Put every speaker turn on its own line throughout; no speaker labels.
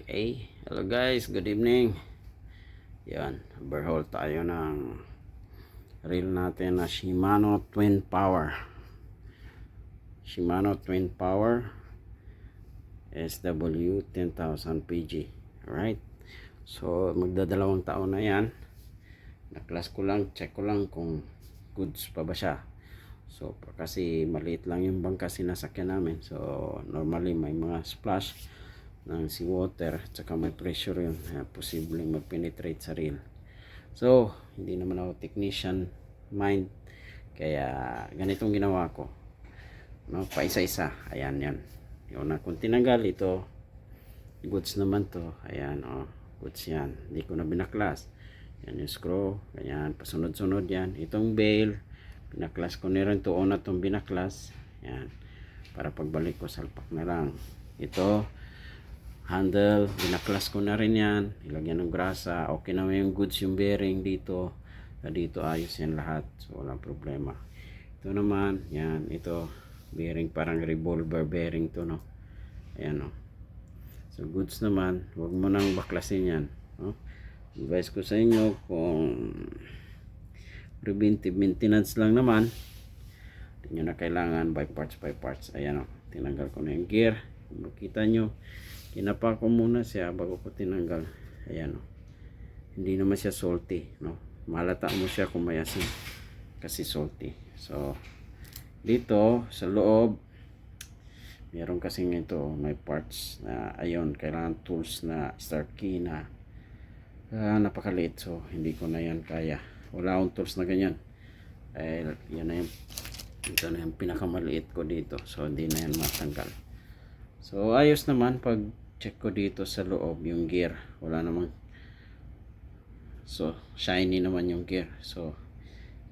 Okay, hello guys, good evening. Yan, overhaul tayo ng reel natin na Shimano Twin Power. Shimano Twin Power SW 10,000 PG. Alright, so magdadalawang taon na yan. Na-class ko lang, check ko lang kung goods pa ba siya. So kasi maliit lang yung bangka sinasakyan namin, so normally may mga splash ng seawater at saka may pressure yun, posibleng mag-penetrate sa reel. So hindi naman ako technician mind, kaya ganitong ginawa ko, no? Pa isa-isa. Ayan, yan yung na kung tinanggal ito, goods naman to. Ayan, goods yan, hindi ko na binaklas. Yan yung screw, ganyan, pasunod-sunod yan. Itong bail, binaklas ko na rin to, na itong binaklas. Yan, para pagbalik ko salpak na lang. Ito handle, binaklas ko na rin yan, ilagyan ng grasa. Okay na yung goods, yung bearing dito, dito ayos yan lahat, so walang problema. Ito naman, yan, ito bearing, parang revolver bearing to, no? Ayan, no? So goods naman, huwag mo nang baklasin yan, no? Advice ko sa inyo, kung preventive maintenance lang naman, hindi nyo na kailangan by parts. Ayan, no? Tinanggal ko na yung gear. Kung makita nyo, kinapa ko muna siya bago ko tinanggal. Ayan, hindi naman siya salty, no? Malata mo siya kung may asin kasi salty. So dito sa loob meron kasing ito, may parts na ayun, kailangan tools na start key na napakaliit, so hindi ko na yan kaya. Wala akong tools na ganyan, yan na yung, ito na yung pinakamaliit ko dito, so hindi na yan matanggal. So ayos naman pag check ko dito sa loob yung gear, wala namang, so shiny naman yung gear. So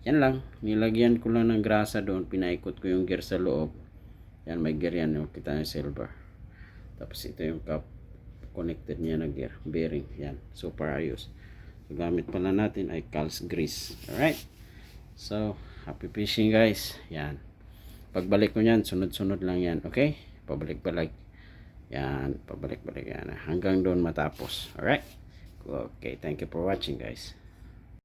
yan lang, nilagyan ko lang ng grasa doon, pinaikot ko yung gear sa loob. Yan, may gear yan, yung kita yung silver. Tapos ito yung cup connected niya na gear bearing. Yan, super ayos. So gamit pala natin ay Cal's grease. Alright, so happy fishing guys. Yan, pagbalik ko yan, sunod-sunod lang yan. Okay, pabalik-balik yan, pabalik-balik yan hanggang doon matapos. Alright, okay, thank you for watching guys.